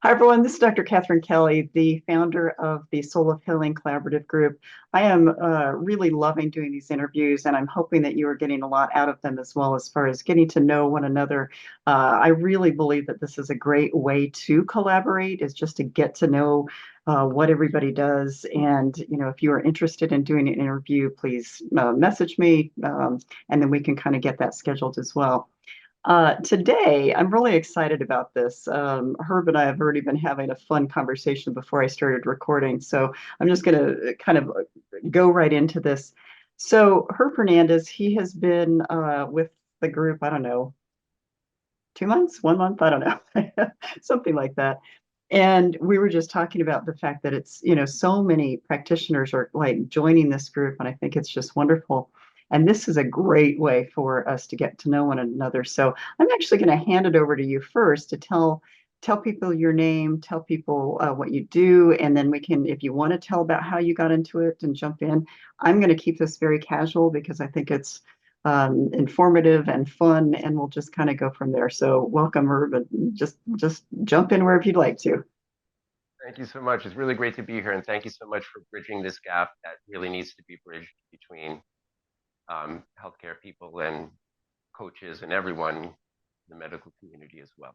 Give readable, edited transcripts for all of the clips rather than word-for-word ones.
Hi, everyone. This is Dr. Katherine.Kelly, the founder of the Soul of Healing Collaborative Group. I am really loving doing these interviews, and I'm hoping that you are getting a lot out of them as well as far as getting to know one another. I really believe that this is a great way to collaborate, is just to get to know what everybody does. And, if you are interested in doing an interview, please message me, and then we can kind of get that scheduled as well. Today, I'm really excited about this. Herb and I have already been having a fun conversation before I started recording, so I'm just going to kind of go right into this. So, Herb Hernandez, he has been with the group, I don't know, 2 months, 1 month, I don't know, something like that. And we were just talking about the fact that it's, so many practitioners are like joining this group, and I think it's just wonderful. And this is a great way for us to get to know one another. So I'm actually going to hand it over to you first to tell people your name, tell people what you do, and then we can, if you want to tell about how you got into it and jump in. I'm going to keep this very casual because I think it's informative and fun, and we'll just kind of go from there. So welcome, Herb, and just jump in wherever you'd like to. Thank you so much. It's really great to be here, and thank you so much for bridging this gap that really needs to be bridged between healthcare people and coaches and everyone in the medical community as well.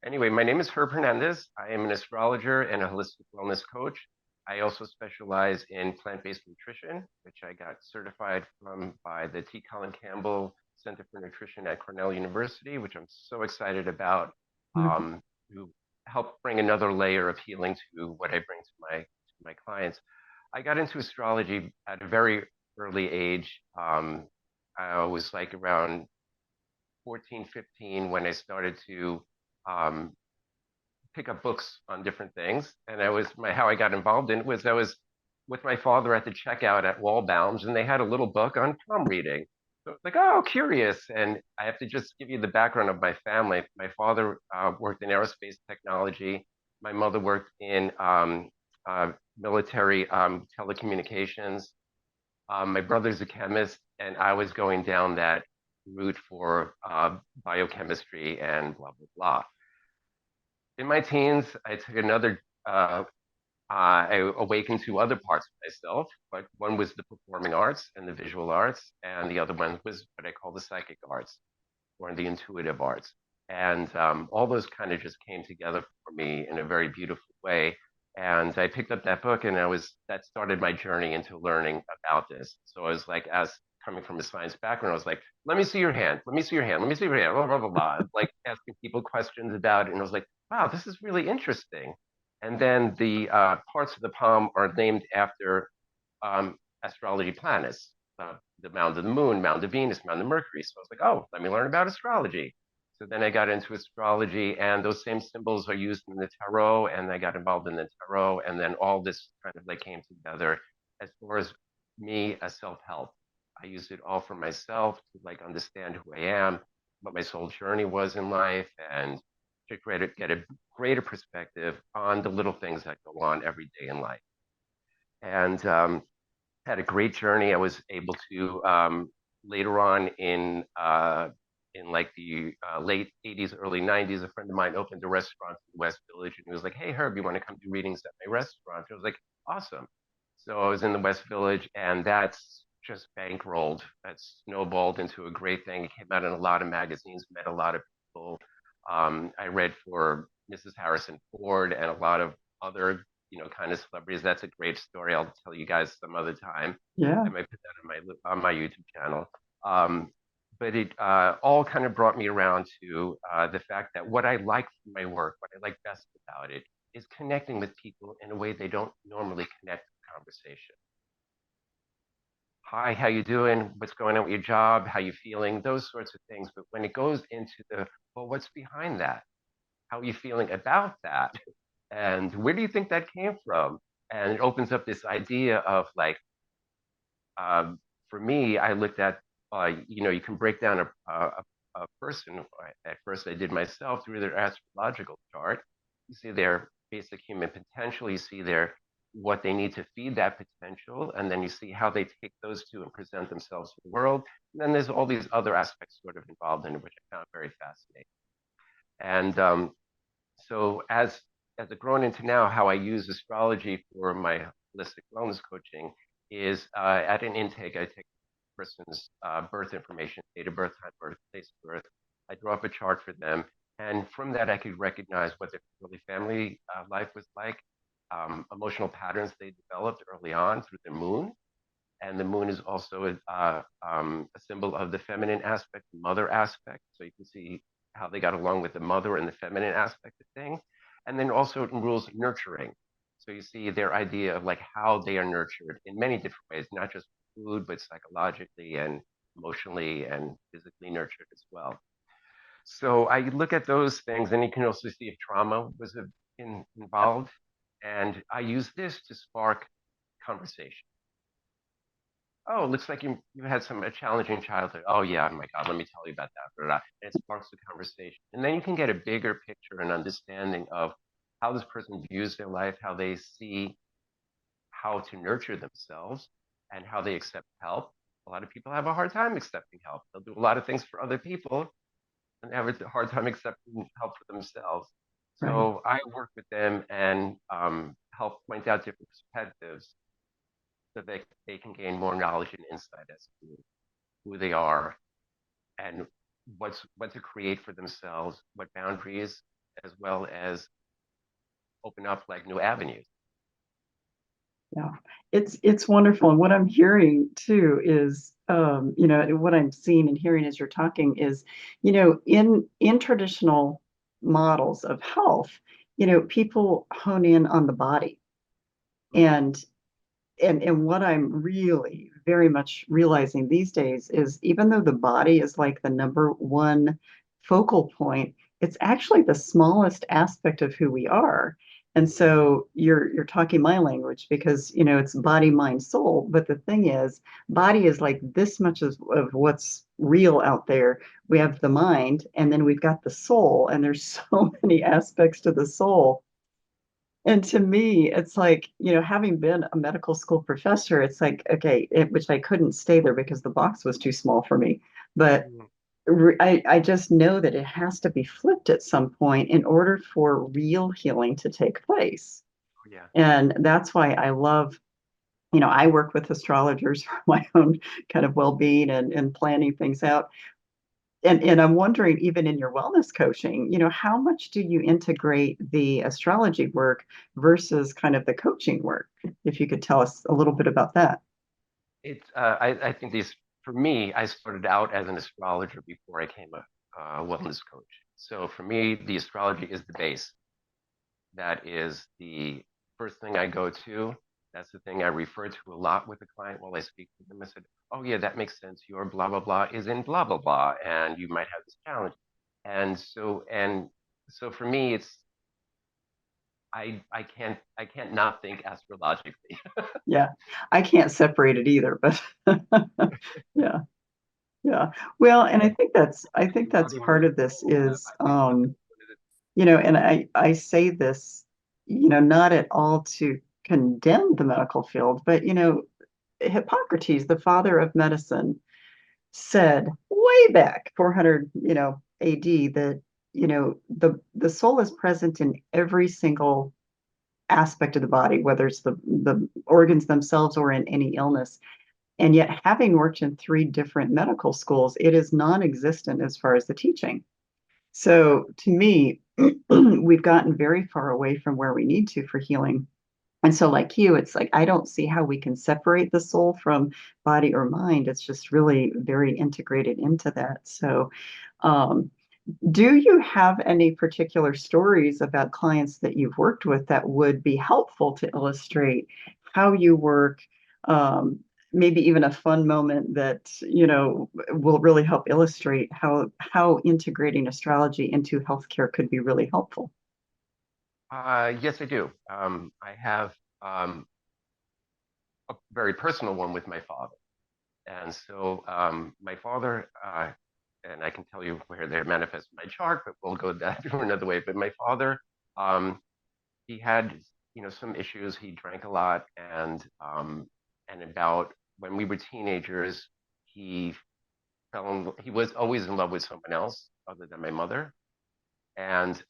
Anyway, my name is Herb Hernandez. I am an astrologer and a holistic wellness coach. I also specialize in plant-based nutrition, which I got certified from by the T. Colin Campbell Center for Nutrition at Cornell University, which I'm so excited about. Wonderful. To help bring another layer of healing to what I bring to my clients. I got into astrology at a very early age. I was like around 14, 15 when I started to um, pick up books on different things. And how I got involved in it was I was with my father at the checkout at Wallbounds, and they had a little book on palm reading. So it's like, oh, curious. And I have to just give you the background of my family. My father worked in aerospace technology. My mother worked in military telecommunications. My brother's a chemist, and I was going down that route for biochemistry and blah, blah, blah. In my teens, I took another, I awakened to other parts of myself, but one was the performing arts and the visual arts, and the other one was what I call the psychic arts or the intuitive arts. And all those kind of just came together for me in a very beautiful way. And I picked up that book, and that started my journey into learning about this. So I was like, as coming from a science background, I was like, let me see your hand, let me see your hand, let me see your hand, blah, blah, blah, blah. Like asking people questions about it. And I was like, wow, this is really interesting. And then the parts of the palm are named after astrology planets, the mound of the moon, mound of Venus, mound of Mercury. So I was like, oh, let me learn about astrology. So then I got into astrology, and those same symbols are used in the tarot, and I got involved in the tarot, and then all this kind of like came together as far as me as self-help. I used it all for myself to like understand who I am, what my soul journey was in life, and to get a greater perspective on the little things that go on every day in life. And had a great journey. I was able to later on in like the late 80s, early 90s, a friend of mine opened a restaurant in the West Village, and he was like, "Hey, Herb, you want to come do readings at my restaurant?" I was like, "Awesome." So I was in the West Village, and that's just bankrolled. That snowballed into a great thing. It came out in a lot of magazines, met a lot of people. I read for Mrs. Harrison Ford and a lot of other, kind of celebrities. That's a great story. I'll tell you guys some other time. Yeah. I might put that on my YouTube channel. Um, but it all kind of brought me around to the fact that what I like from my work, what I like best about it, is connecting with people in a way they don't normally connect with conversation. Hi, how you doing? What's going on with your job? How you feeling? Those sorts of things. But when it goes into well, what's behind that? How are you feeling about that? And where do you think that came from? And it opens up this idea of like, um, for me, I looked at, you can break down a person. At first, I did myself through their astrological chart. You see their basic human potential. You see what they need to feed that potential, and then you see how they take those two and present themselves to the world. And then there's all these other aspects sort of involved in it, which I found very fascinating. And so as as it grown into now, how I use astrology for my holistic wellness coaching is at an intake, I take a person's birth information, date of birth, time of birth, place of birth. I draw up a chart for them. And from that, I could recognize what their early family life was like, emotional patterns they developed early on through their moon. And the moon is also a symbol of the feminine aspect, the mother aspect. So you can see how they got along with the mother and the feminine aspect of things. And then also it rules nurturing. So you see their idea of like how they are nurtured in many different ways, not just food, but psychologically and emotionally and physically nurtured as well. So I look at those things, and you can also see if trauma was involved. And I use this to spark conversation. Oh, looks like you had a challenging childhood. Oh yeah, oh my God, let me tell you about that. Blah, blah, blah. And it sparks the conversation, and then you can get a bigger picture and understanding of how this person views their life, how they see how to nurture themselves, and how they accept help. A lot of people have a hard time accepting help. They'll do a lot of things for other people and have a hard time accepting help for themselves. Right. So I work with them and help point out different perspectives so that they can gain more knowledge and insight as to who they are and what to create for themselves, what boundaries, as well as open up like new avenues. Yeah, it's wonderful. And what I'm hearing too is, what I'm seeing and hearing as you're talking is, in traditional models of health, people hone in on the body. Mm-hmm. And what I'm really very much realizing these days is even though the body is like the number one focal point, it's actually the smallest aspect of who we are. And so you're talking my language because it's body, mind, soul. But the thing is, body is like this much of what's real out there. We have the mind, and then we've got the soul, and there's so many aspects to the soul. And to me, it's like, having been a medical school professor, it's like, okay, which I couldn't stay there because the box was too small for me. But Mm-hmm. I just know that it has to be flipped at some point in order for real healing to take place. Yeah. And that's why I love, I work with astrologers for my own kind of well-being and planning things out. And I'm wondering, even in your wellness coaching, how much do you integrate the astrology work versus kind of the coaching work? If you could tell us a little bit about that. I think these, for me, I started out as an astrologer before I became a wellness coach. So for me, the astrology is the base. That is the first thing I go to. That's the thing I refer to a lot with the client while I speak to them. I said, "Oh yeah, that makes sense. Your blah blah blah is in blah blah blah, and you might have this challenge." And so for me, it's I can't not think astrologically. Yeah, I can't separate it either, but yeah, yeah. Well, and I think that's part of this is, and I say this, not at all to condemn the medical field, but Hippocrates, the father of medicine, said way back 400, AD that, the soul is present in every single aspect of the body, whether it's the organs themselves or in any illness. And yet, having worked in three different medical schools, it is non-existent as far as the teaching. So to me, we've gotten very far away from where we need to for healing. And so, like you, it's like, I don't see how we can separate the soul from body or mind. It's just really very integrated into that. So, um, do you have any particular stories about clients that you've worked with that would be helpful to illustrate how you work? Um, Maybe even a fun moment that will really help illustrate how integrating astrology into healthcare could be really helpful. Yes, I do. I have a very personal one with my father. And so my father, and I can tell you where they're manifest in my chart, but we'll go that through another way. But my father, um, he had, some issues. He drank a lot, and about when we were teenagers, he he was always in love with someone else other than my mother, and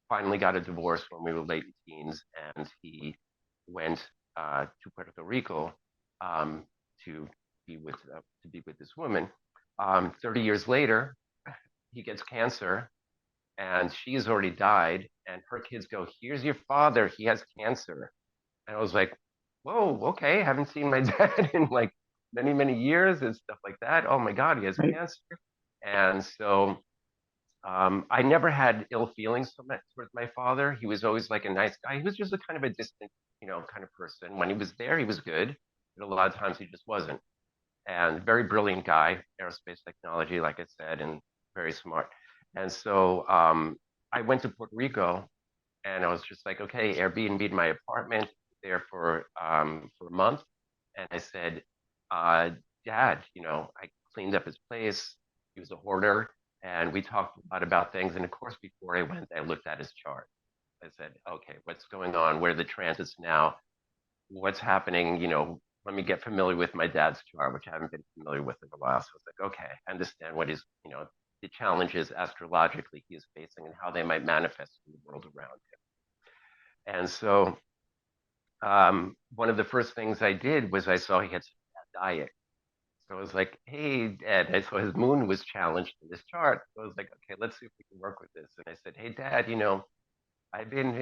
finally got a divorce when we were late teens, and he went to Puerto Rico um, to be with this woman. 30 years later, he gets cancer, and she has already died. And her kids go, "Here's your father. He has cancer." And I was like, "Whoa, okay. I haven't seen my dad in like many, many years and stuff like that. Oh my God, he has Right. cancer." And so I never had ill feelings towards my father. He was always like a nice guy. He was just a kind of a distant, kind of person. When he was there, he was good, but a lot of times he just wasn't. And very brilliant guy, aerospace technology, like I said, and very smart. And so I went to Puerto Rico, and I was just like, okay, Airbnb'd my apartment there for a month, and I said, Dad, I cleaned up his place. He was a hoarder, and we talked a lot about things. And of course, before I went, I looked at his chart. I said, okay, what's going on? Where are the transits now? What's happening? Let me get familiar with my dad's chart, which I haven't been familiar with in a while. So I was like, okay, I understand what is, the challenges astrologically he is facing and how they might manifest in the world around him. And so one of the first things I did was I saw he had some bad diet. So I was like, hey, Dad, I saw his moon was challenged in this chart. So I was like, okay, let's see if we can work with this. And I said, hey, Dad, I've been,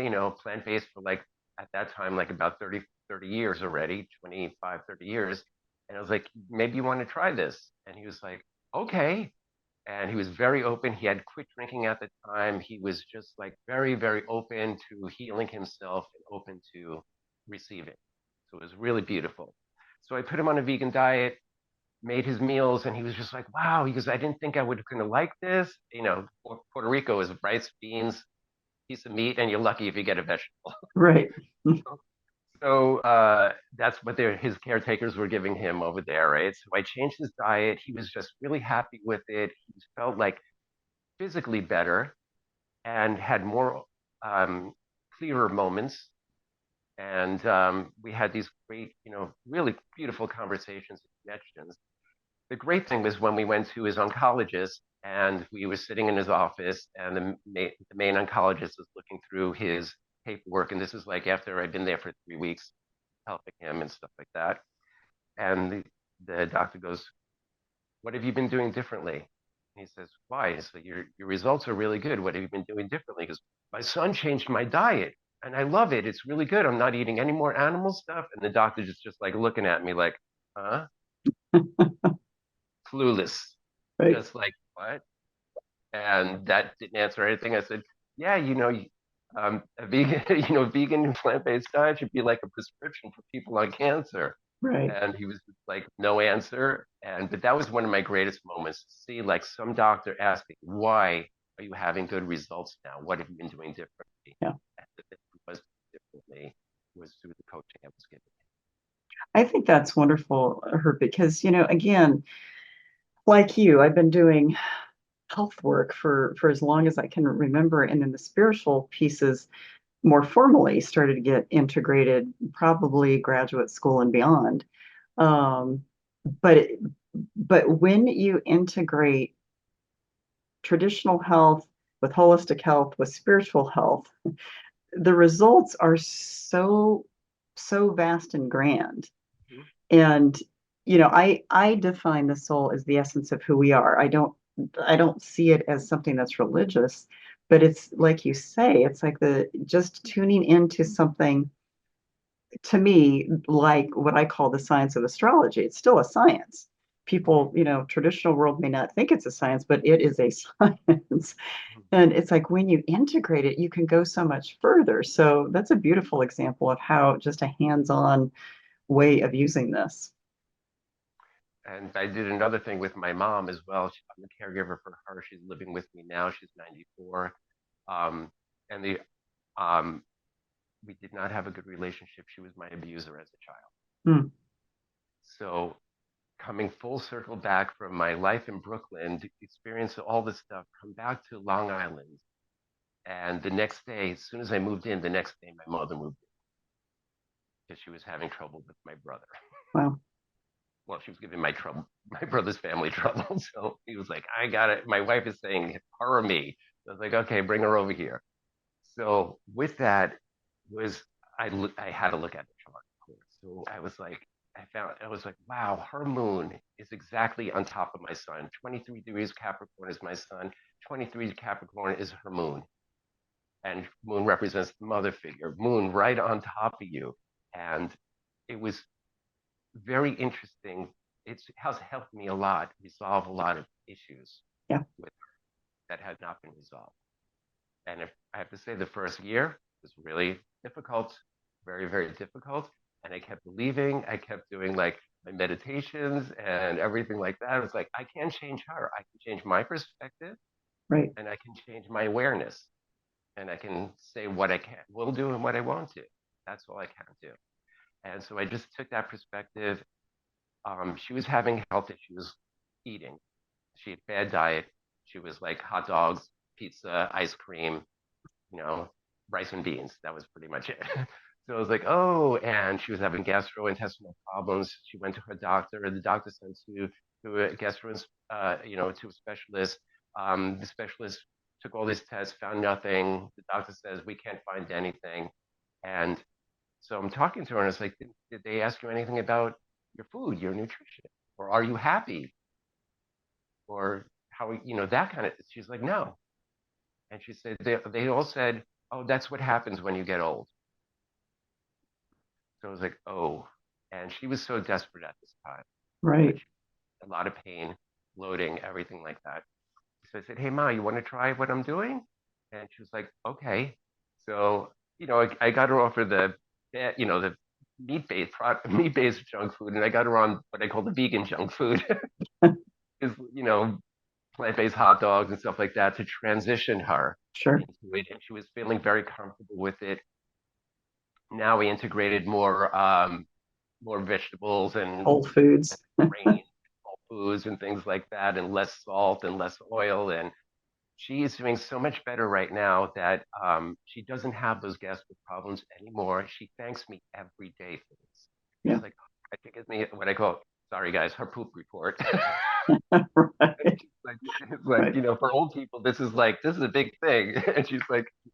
plant-based for like, at that time, like about 30 years already, 25, 30 years. And I was like, maybe you want to try this. And he was like, okay. And he was very open. He had quit drinking at the time. He was just like very, very open to healing himself and open to receiving. So it was really beautiful. So I put him on a vegan diet, made his meals, and he was just like, wow. He goes, I didn't think I would gonna like this. Puerto Rico is rice, beans, piece of meat, and you're lucky if you get a vegetable. Right. So that's what his caretakers were giving him over there, right? So I changed his diet. He was just really happy with it. He felt like physically better and had more clearer moments. And we had these great, really beautiful conversations and connections. The great thing was when we went to his oncologist and we were sitting in his office, and the main oncologist was looking through his paperwork. And this is like after I'd been there for 3 weeks helping him and stuff like that. And the doctor goes, what have you been doing differently? And he says, why? So your results are really good. What have you been doing differently? He goes, my son changed my diet and I love it. It's really good. I'm not eating any more animal stuff. And the doctor just like looking at me like, huh? Clueless. Right. Just like, what? And that didn't answer anything. I said, yeah, a vegan, vegan and plant-based diet should be like a prescription for people on cancer. Right. And he was just like, no answer. But that was one of my greatest moments to see like some doctor asking, why are you having good results now? What have you been doing differently? Yeah. And the thing was differently was through the coaching I was getting. I think that's wonderful, Herb, because, again, like you, I've been doing health work for as long as I can remember. And then the spiritual pieces more formally started to get integrated, probably graduate school and beyond. Um, but but when you integrate traditional health with holistic health with spiritual health, the results are so vast and grand. Mm-hmm. And I define the soul as the essence of who we are. I don't see it as something that's religious, but it's like you say, it's like the just tuning into something, to me, like what I call the science of astrology. It's still a science. People, traditional world may not think it's a science, but it is a science. And it's like when you integrate it, you can go so much further. So that's a beautiful example of how just a hands-on way of using this. And I did another thing with my mom as well. I'm a caregiver for her. She's living with me now. She's 94. Um, and we did not have a good relationship. She was my abuser as a child. Hmm. So coming full circle back from my life in Brooklyn to experience all this stuff, come back to Long Island. And the next day, as soon as I moved in, the next day my mother moved in because she was having trouble with my brother. Wow. Well, she was giving my brother's family trouble. So he was like, I got it. My wife is saying, horror me. So I was like, okay, bring her over here. So with that was I had to look at the chart, of course. So I was like, wow, her moon is exactly on top of my sun. 23 degrees Capricorn is my sun. 23 Capricorn is her moon, and moon represents the mother figure. Moon right on top of you, and it was very interesting. It has helped me a lot resolve a lot of issues Yeah. with that had not been resolved. And if I have to say, the first year was really difficult, very, very difficult. And I kept believing, I kept doing like my meditations and everything like that. I was like, I can't change her. I can change my perspective Right. and I can change my awareness and I can say what I can, will do and what I want to. That's all I can do. And so I just took that perspective. She was having health issues eating. She had bad diet. She was like hot dogs, pizza, ice cream, you know, rice and beans. That was pretty much it. So I was like, oh, and she was having gastrointestinal problems. She went to her doctor, and the doctor sent to a to a specialist. The specialist took all these tests, found nothing. The doctor says we can't find anything, and so I'm talking to her, and it's like, did they ask you anything about your food, your nutrition, or are you happy, or how that kind of? She's like, no, and she said they all said, oh, that's what happens when you get old. So I was like, oh, and she was so desperate at this time. Right. A lot of pain, bloating, everything like that. So I said, hey, Ma, you want to try what I'm doing? And she was like, okay. So, I got her off of the meat-based junk food, and I got her on what I call the vegan junk food, is, plant-based hot dogs and stuff like that to transition her Sure. into it. And she was feeling very comfortable with it. Now we integrated more vegetables and Whole foods. grains, whole foods and things like that, and less salt and less oil. And she is doing so much better right now that she doesn't have those gastric problems anymore. She thanks me every day for this. Yeah. She's like, I think it's me what I call, sorry guys, her poop report. Right. It's like, Right. for old people, this is a big thing. And she's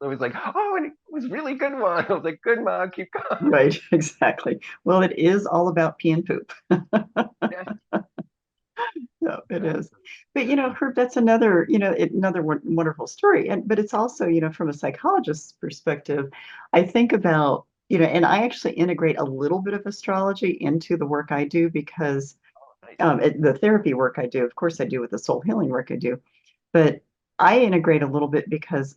always like, oh, and it was really good one. I was like, good mom, keep going. Right. Exactly. Well, it is all about pee and poop. Yeah. Yeah, it is. But Herb, that's another, another wonderful story. But it's also, from a psychologist's perspective, I think about, and I actually integrate a little bit of astrology into the work I do because Nice. the therapy work I do, of course, I do with the soul healing work I do, but I integrate a little bit because,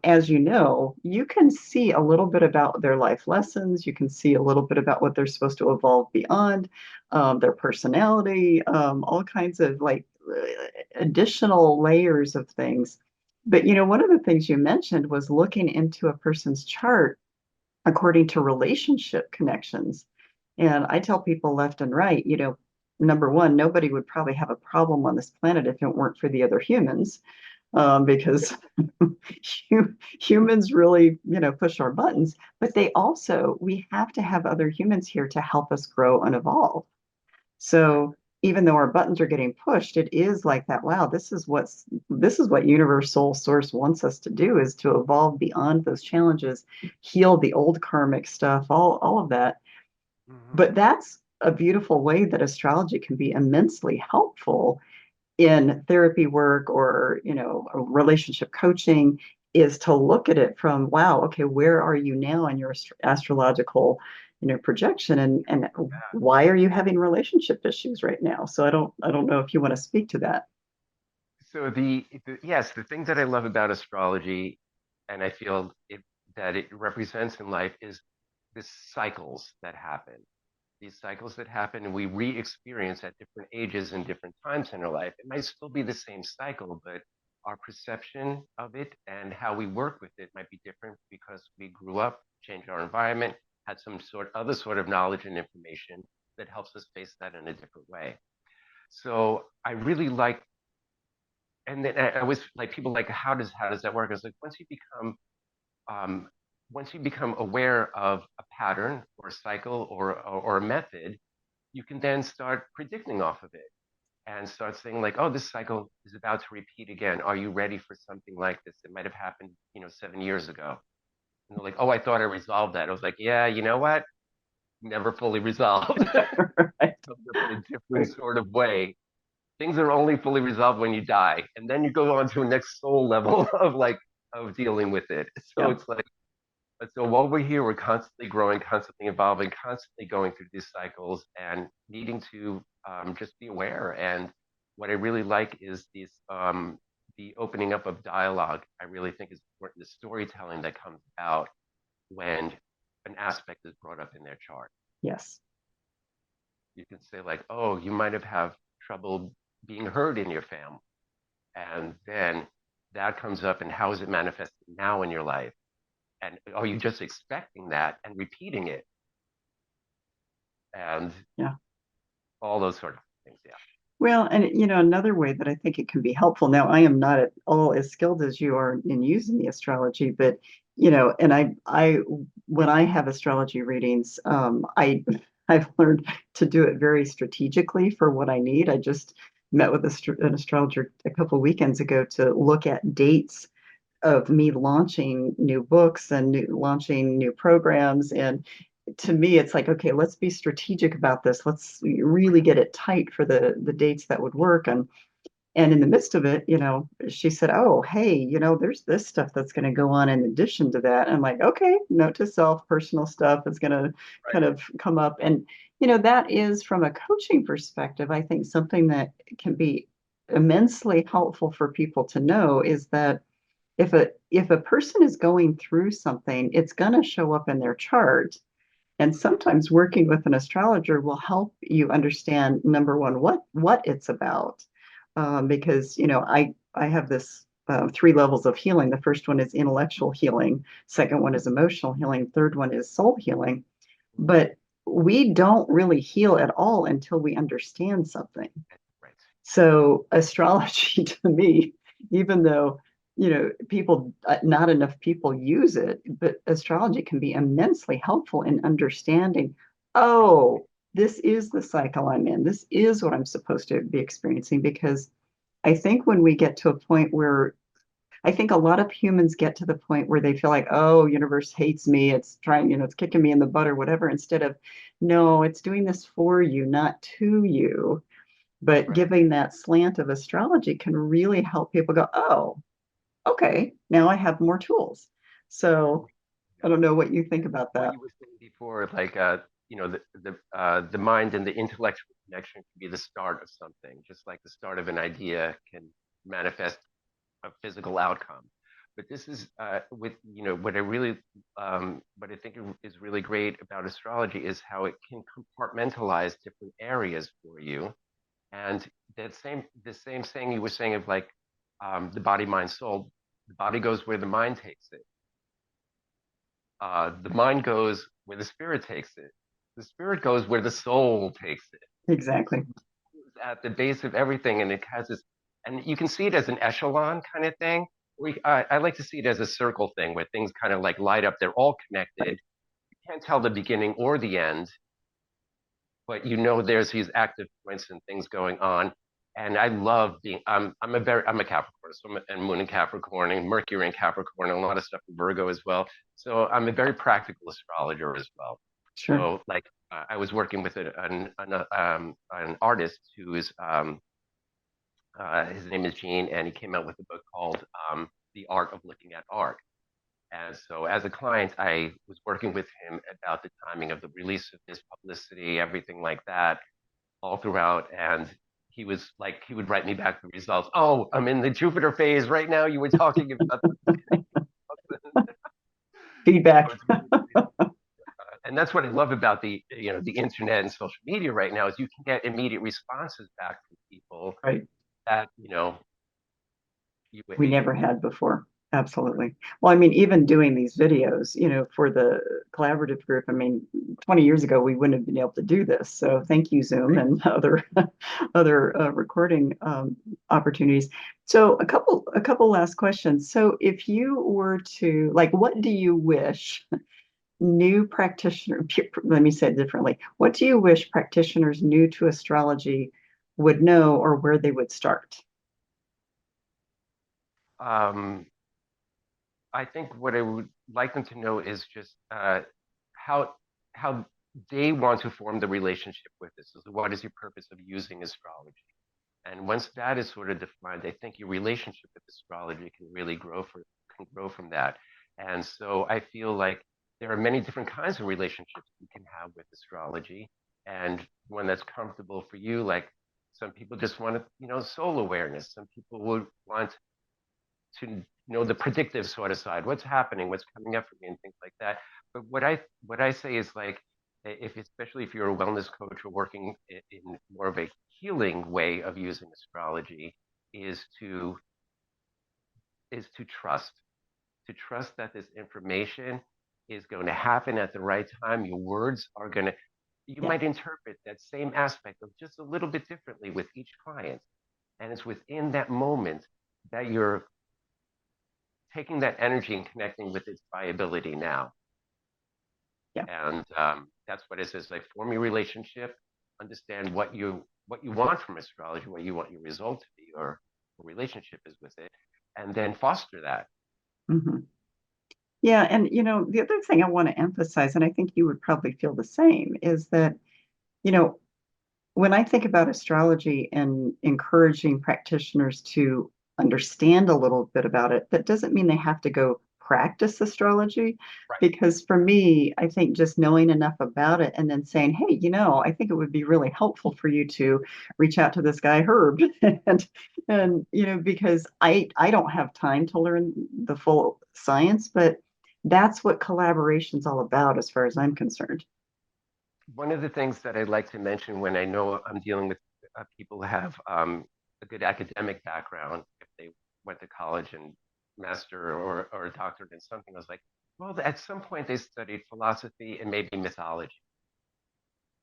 as you can see a little bit about their life lessons. You can see a little bit about what they're supposed to evolve beyond, their personality, all kinds of like additional layers of things. But, one of the things you mentioned was looking into a person's chart according to relationship connections. And I tell people left and right, number one, nobody would probably have a problem on this planet if it weren't for the other humans, because humans really, push our buttons. But we have to have other humans here to help us grow and evolve. So even though our buttons are getting pushed, it is like that. Wow, this is what universal source wants us to do, is to evolve beyond those challenges, heal the old karmic stuff, all of that. Mhm. But that's a beautiful way that astrology can be immensely helpful in therapy work or, relationship coaching, is to look at it from, wow, okay, where are you now in your astrological, projection, and why are you having relationship issues right now? So I don't know if you want to speak to that. So yes, the thing that I love about astrology, and I feel that it represents in life, is the cycles that happen. These cycles that happen, and we re-experience at different ages and different times in our life. It might still be the same cycle, but our perception of it and how we work with it might be different because we grew up, changed our environment, had some other sort of knowledge and information that helps us face that in a different way. So I really like, and then I was like, people like, how does that work? I was like, um, once you become aware of a pattern or a cycle or a method, you can then start predicting off of it and start saying like, oh, this cycle is about to repeat again. Are you ready for something like this? It might have happened, 7 years ago. And they're like, oh, I thought I resolved that. I was like, yeah, you know what? Never fully resolved. Right. Comes up in a different Right. sort of way. Things are only fully resolved when you die. And then you go on to a next soul level of like, of dealing with it. So Yeah. it's like, so while we're here, we're constantly growing, constantly evolving, constantly going through these cycles and needing to just be aware. And what I really like is the opening up of dialogue. I really think is important. The storytelling that comes out when an aspect is brought up in their chart. Yes. You can say like, oh, you might have trouble being heard in your family, and then that comes up, and how is it manifesting now in your life? And are you just expecting that and repeating it? And Yeah. all those sort of things. Yeah. Well, and another way that I think it can be helpful. Now, I am not at all as skilled as you are in using the astrology, but and when I have astrology readings, I've learned to do it very strategically for what I need. I just met with an astrologer a couple of weekends ago to look at dates of me launching new books and launching new programs. And to me, it's like, okay, let's be strategic about this. Let's really get it tight for the dates that would work. And in the midst of it, she said, oh, hey, there's this stuff that's going to go on in addition to that. And I'm like, okay, note to self, personal stuff is going to Right. kind of come up. And, that is from a coaching perspective, I think something that can be immensely helpful for people to know is that if a person is going through something, it's going to show up in their chart. And sometimes working with an astrologer will help you understand, number one, what it's about. Because I have this three levels of healing. The first one is intellectual healing. Second one is emotional healing. Third one is soul healing. But we don't really heal at all until we understand something. Right. So astrology to me, even though people, not enough people use it, but astrology can be immensely helpful in understanding, oh, this is the cycle I'm in. This is what I'm supposed to be experiencing. Because I think when we get to a point where I think a lot of humans get to the point where they feel like, oh, universe hates me. It's trying, it's kicking me in the butt or whatever, instead of, no, it's doing this for you, not to you. But Right. giving that slant of astrology can really help people go, oh, okay, now I have more tools. So I Yeah. don't know what you think about What that. you were saying before, like the mind and the intellectual connection can be the start of something, just like the start of an idea can manifest a physical outcome. But this is with what I really what I think is really great about astrology is how it can compartmentalize different areas for you. And the same saying you were saying of like the body, mind, soul. The body goes where the mind takes it. The mind goes where the spirit takes it. The spirit goes where the soul takes it. So Exactly. it's at the base of everything, and it has this, and you can see it as an echelon kind of thing. I like to see it as a circle thing where things kind of like light up. They're all connected. Right. You can't tell the beginning or the end, but there's these active points and things going on. And I love being I'm a Capricorn, so and Moon in Capricorn and Mercury in Capricorn and a lot of stuff in Virgo as well. So I'm a very practical astrologer as well. Sure. So like I was working with an artist who is his name is Gene, and he came out with a book called The Art of Looking at Art. And so, as a client, I was working with him about the timing of the release of this publicity, everything like that, all throughout. And he was like, he would write me back the results. Oh, I'm in the Jupiter phase right now. You were talking about so Feedback. it's really great. And that's what I love about the internet and social media right now is you can get immediate responses back from people Right. that We never had before. Absolutely. Well, I mean, even doing these videos, for the collaborative group, I mean, 20 years ago, we wouldn't have been able to do this. So thank you, Zoom right. and other recording opportunities. So a couple last questions. So if you were to, like, what do you wish new practitioner, let me say it differently. What do you wish practitioners new to astrology would know, or where they would start? Um, I think what I would like them to know is just how how they want to form the relationship with this. So what is your purpose of using astrology? And once that is sort of defined, I think your relationship with astrology can really can grow from that. And so I feel like there are many different kinds of relationships you can have with astrology, and one that's comfortable for you. Like some people just want to, soul awareness. Some people would want to know the predictive sort of side, what's happening, what's coming up for me, and things like that. But what I say is like, if especially if you're a wellness coach or working in more of a healing way of using astrology, is to is to trust that this information is going to happen at the right time. Your words are going to, you Yeah. might interpret that same aspect of just a little bit differently with each client, and it's within that moment that you're taking that energy and connecting with its viability now. Yeah. And that's what it says. Like, form your relationship, understand what you want from astrology, what you want your result to be, or relationship is with it, and then foster that. Hmm. Yeah. And, the other thing I want to emphasize, and I think you would probably feel the same, is that, you know, when I think about astrology and encouraging practitioners to understand a little bit about it, that doesn't mean they have to go practice astrology. Right. Because for me, I think just knowing enough about it and then saying, hey, I think it would be really helpful for you to reach out to this guy, Herb. and because I don't have time to learn the full science, but that's what collaboration's all about as far as I'm concerned. One of the things that I like to mention when I know I'm dealing with people who have a good academic background, if they went to college and master or a doctorate in something, I was like, well, at some point they studied philosophy and maybe mythology.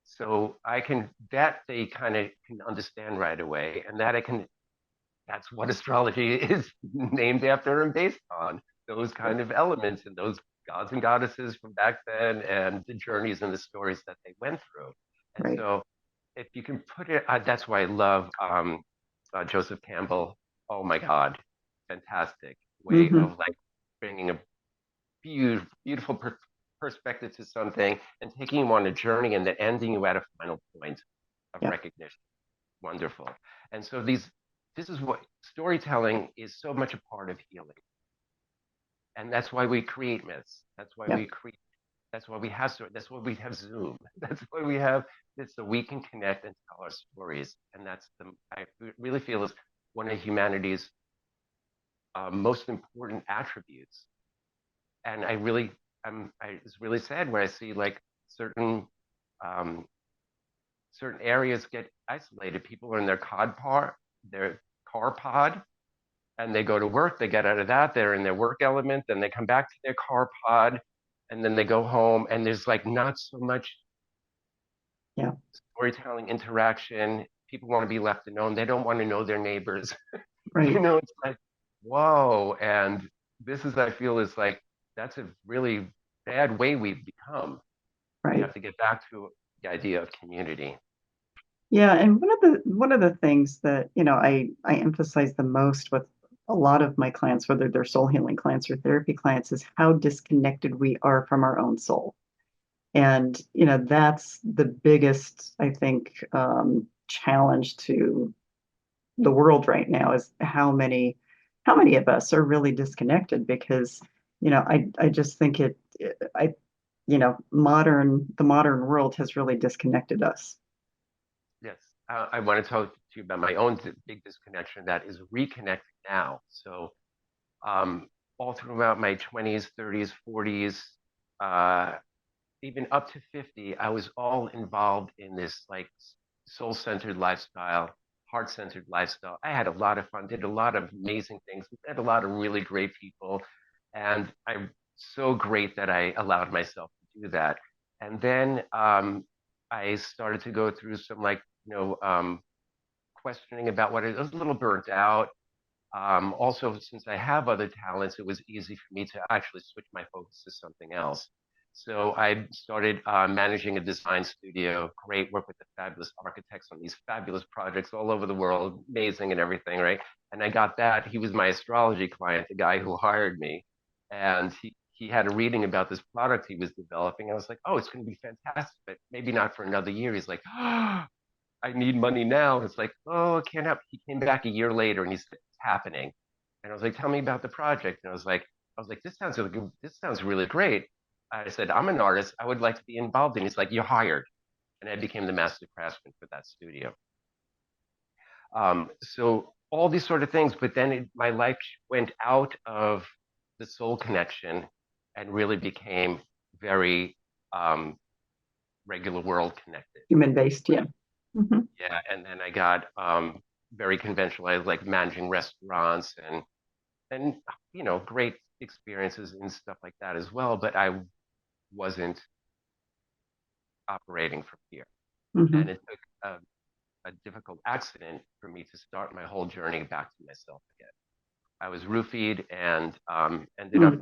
So that they kind of can understand right away, and that's what astrology is named after and based on, those kind of elements and those gods and goddesses from back then and the journeys and the stories that they went through. And Right. so if you can put it, that's why I love Joseph Campbell. Oh my God, fantastic way Hmm. of like bringing a beautiful perspective to something and taking you on a journey and then ending you at a final point of Yeah. recognition. Wonderful. And so this is what storytelling is, so much a part of healing. And that's why we create myths. Yeah. That's why we have, that's why we have Zoom. That's why we have this, so we can connect and tell our stories. And I really feel is one of humanity's most important attributes. And it's really sad when I see like certain, um, certain areas get isolated. People are in their car pod, and they go to work, they get out of that, they're in their work element, then they come back to their car pod, and then they go home, and there's like not so much Yeah. storytelling interaction. People want to be left alone. They don't want to know their neighbors. Right. It's like, whoa. And this is, I feel, is like, that's a really bad way we've become. We Right. have to get back to the idea of community. Yeah, and one of the things that, I emphasize the most with a lot of my clients, whether they're soul healing clients or therapy clients, is how disconnected we are from our own soul. And, that's the biggest, I think, challenge to the world right now is how many of us are really disconnected because, I just think the modern world has really disconnected us. Yes. I want to talk to you about my own big disconnection that is reconnecting now. So, um, all throughout my 20s, 30s, 40s, uh, even up to 50, I was all involved in this like soul centered lifestyle, heart centered lifestyle. I had a lot of fun, did a lot of amazing things, met a lot of really great people. And I'm so great that I allowed myself to do that. And then I started to go through some like, questioning about what it was, a little burnt out. Also, since I have other talents, it was easy for me to actually switch my focus to something else. So I started managing a design studio, great work with the fabulous architects on these fabulous projects all over the world, amazing and everything, right? And I got that. He was my astrology client, the guy who hired me. And he had a reading about this product he was developing. I was like, oh, it's going to be fantastic, but maybe not for another year. He's like, oh, I need money now. It's like, oh, it can't happen. He came back a year later and he's it's happening. And I was like, tell me about the project. And I was like, this sounds really great. I said, I'm an artist. I would like to be involved. And he's like, you're hired. And I became the master craftsman for that studio. So all these sort of things, but then my life went out of the soul connection and really became very regular world connected. Human-based, yeah. Mm-hmm. Yeah, and then I got very conventional. I was like managing restaurants and great experiences and stuff like that as well. But I wasn't operating from here, Mm-hmm. and it took a difficult accident for me to start my whole journey back to myself again. I was roofied and ended up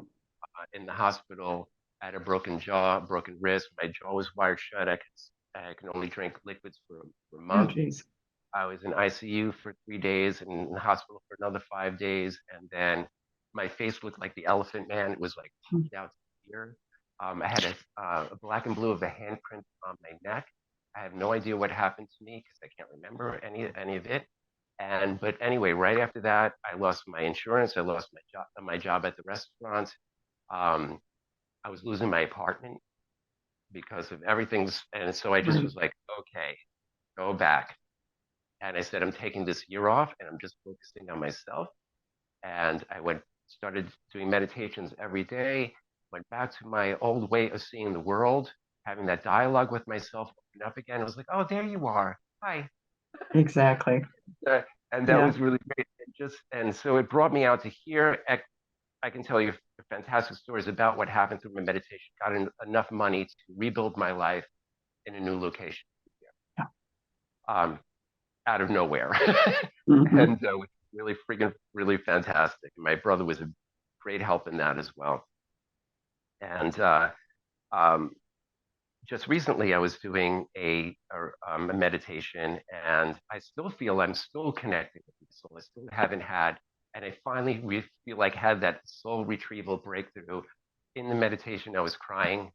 in the hospital. I had a broken jaw, broken wrist. My jaw was wired shut. I can only drink liquids for a Oh, month. geez. I was in ICU for 3 days and in the hospital for another 5 days. And then my face looked like the Elephant Man. It was like puffed out to here. I had a black and blue of a handprint on my neck. I have no idea what happened to me because I can't remember any of it. But anyway, right after that, I lost my insurance. I lost my job at the restaurant. Um, I was losing my apartment because of everything's, and so I just Right. was like, okay, go back. And I said, I'm taking this year off and I'm just focusing on myself. And started doing meditations every day, went back to my old way of seeing the world, having that dialogue with myself, open up again. I was like, oh, there you are. Hi. Exactly. Uh, and that Yeah. was really great. And so it brought me out to here. I can tell you fantastic stories about what happened through my meditation. Got enough money to rebuild my life in a new location. Yeah. Um, Out of nowhere. Mm-hmm. And was really freaking really fantastic. My brother was a great help in that as well. And um, just recently, I was doing a meditation, and I still feel I'm still connected with the soul. I still haven't had, and I finally feel like had that soul retrieval breakthrough. In the meditation, I was crying,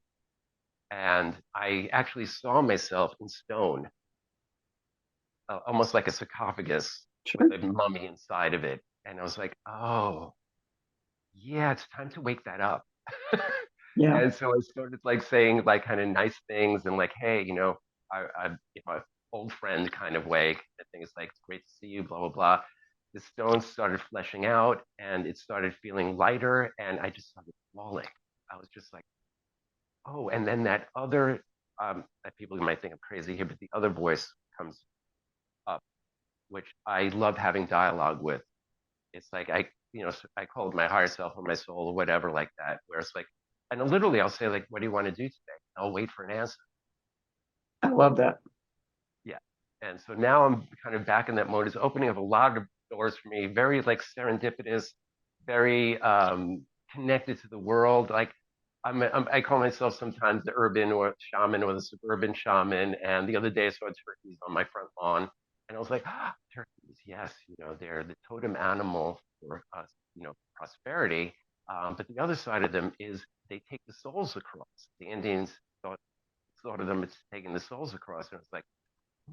and I actually saw myself in stone, almost like a sarcophagus with Sure. a mummy inside of it. And I was like, oh, yeah, it's time to wake that up. Yeah. And so I started like saying like kind of nice things and like, hey, old friend kind of way. I think it's like, it's great to see you, blah, blah, blah. The stones started fleshing out and it started feeling lighter and I just started falling. I was just like, oh, and then that other, people might think I'm crazy here, but the other voice comes up, which I love having dialogue with. It's like I call it my higher self or my soul or whatever like that, where it's like, and literally I'll say like, what do you want to do today? I'll wait for an answer. I love that. Yeah. And so now I'm kind of back in that mode. It's opening up a lot of doors for me, very like serendipitous, very connected to the world. Like I call myself sometimes the urban or shaman or the suburban shaman. And the other day I saw turkeys on my front lawn. And I was like, ah, turkeys, yes, they're the totem animal for us, prosperity. But the other side of them is they take the souls across. The Indians thought of them as taking the souls across. And it's like,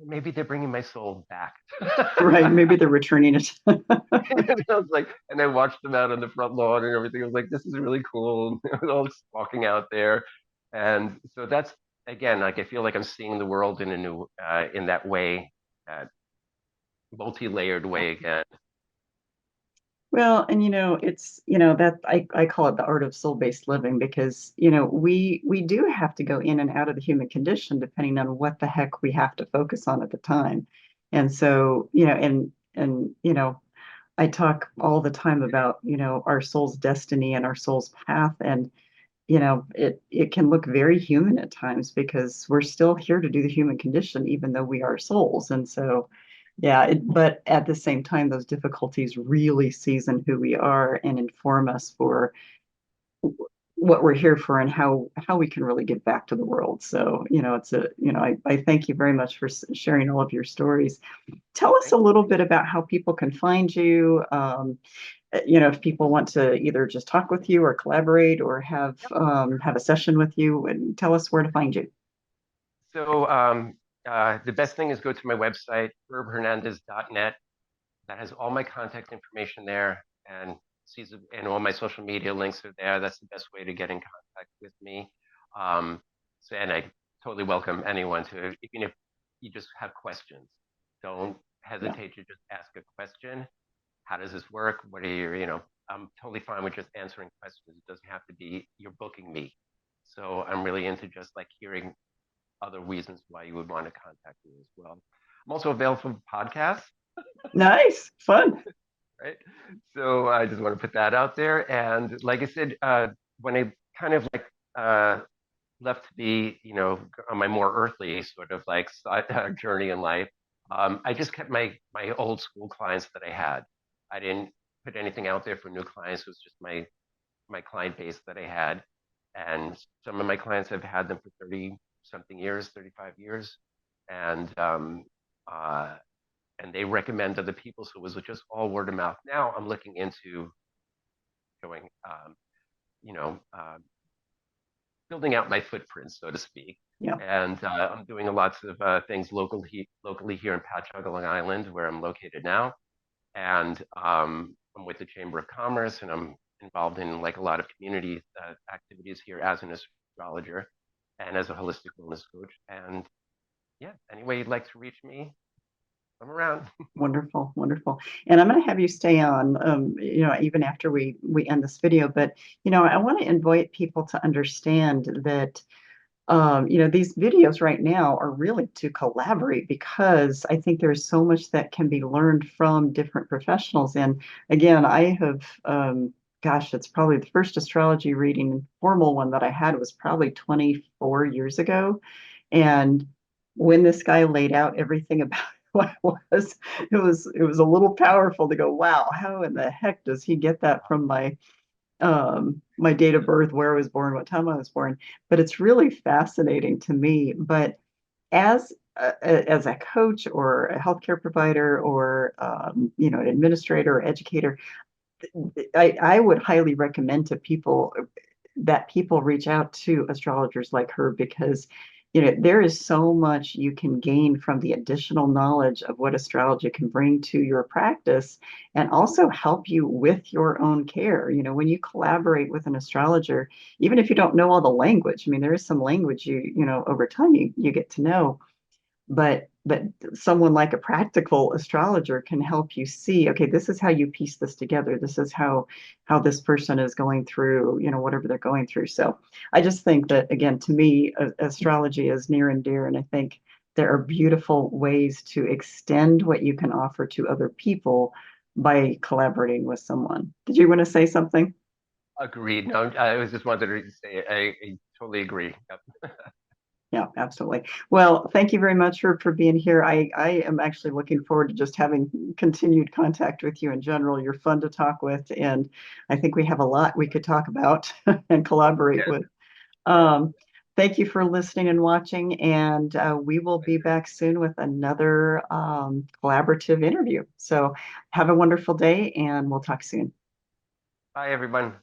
maybe they're bringing my soul back. Right. Maybe they're returning it. And I was like, and I watched them out on the front lawn and everything. I was like, this is really cool. I was all just walking out there. And so that's, again, like I feel like I'm seeing the world in a new, in that way, multi-layered way again. Well, and it's, that I call it the art of soul-based living because, we do have to go in and out of the human condition depending on what the heck we have to focus on at the time. And so, I talk all the time about, our soul's destiny and our soul's path. And, it can look very human at times because we're still here to do the human condition, even though we are souls. And so, yeah, but at the same time, those difficulties really season who we are and inform us for what we're here for and how we can really give back to the world. So, I thank you very much for sharing all of your stories. Tell us a Thank you. little bit about how people can find you, if people want to either just talk with you or collaborate or have a session with you, and tell us where to find you. So the best thing is go to my website, herbhernandez.net. That has all my contact information there, and and all my social media links are there. That's the best way to get in contact with me. And I totally welcome anyone to, even if you just have questions, don't Yeah. hesitate to just ask a question. How does this work? What are I'm totally fine with just answering questions. It doesn't have to be you're booking me. So I'm really into just like hearing other reasons why you would want to contact me as well. I'm also available for podcasts, Nice, fun. right? So I just want to put that out there. And like I said, when I kind of like left to be, on my more earthly sort of like journey in life, I just kept my old school clients that I had. I didn't put anything out there for new clients. It was just my client base that I had, and some of my clients have had them for 30 something years, 35 years, and uh, and they recommend other people. So it was just all word of mouth. Now I'm looking into going, you know, building out my footprint, so to speak. Yeah, And I'm doing lots of things locally here in Patchogue, Long Island, where I'm located now. And I'm with the Chamber of Commerce, and I'm involved in like a lot of community activities here as an astrologer and as a holistic wellness coach. And yeah, any way you'd like to reach me, I'm around. wonderful, wonderful. And I'm going to have you stay on, even after we end this video. But I want to invite people to understand that these videos right now are really to collaborate, because I think there's so much that can be learned from different professionals. And again, I have, gosh, it's probably the first astrology reading, formal one that I had was probably 24 years ago. And when this guy laid out everything about what it was a little powerful to go, wow, how in the heck does he get that from my date of birth, where I was born, what time I was born. But it's really fascinating to me. But as a coach or a healthcare provider or an administrator or educator, I would highly recommend to people that people reach out to astrologers like her, because there is so much you can gain from the additional knowledge of what astrology can bring to your practice, and also help you with your own care. When you collaborate with an astrologer, even if you don't know all the language, I mean, there is some language over time you get to know, but someone like a practical astrologer can help you see, okay, this is how you piece this together, this is how this person is going through whatever they're going through. So I just think that, again, to me, astrology is near and dear, and I think there are beautiful ways to extend what you can offer to other people by collaborating with someone. Did you want to say something? Agreed. No, I was just wanted to say I totally agree. Yep. Yeah, absolutely. Well, thank you very much for being here. I am actually looking forward to just having continued contact with you in general. You're fun to talk with, and I think we have a lot we could talk about and collaborate Yes. with. Um, Thank you for listening and watching, and we will be back soon with another collaborative interview. So have a wonderful day, and we'll talk soon. Bye, everyone.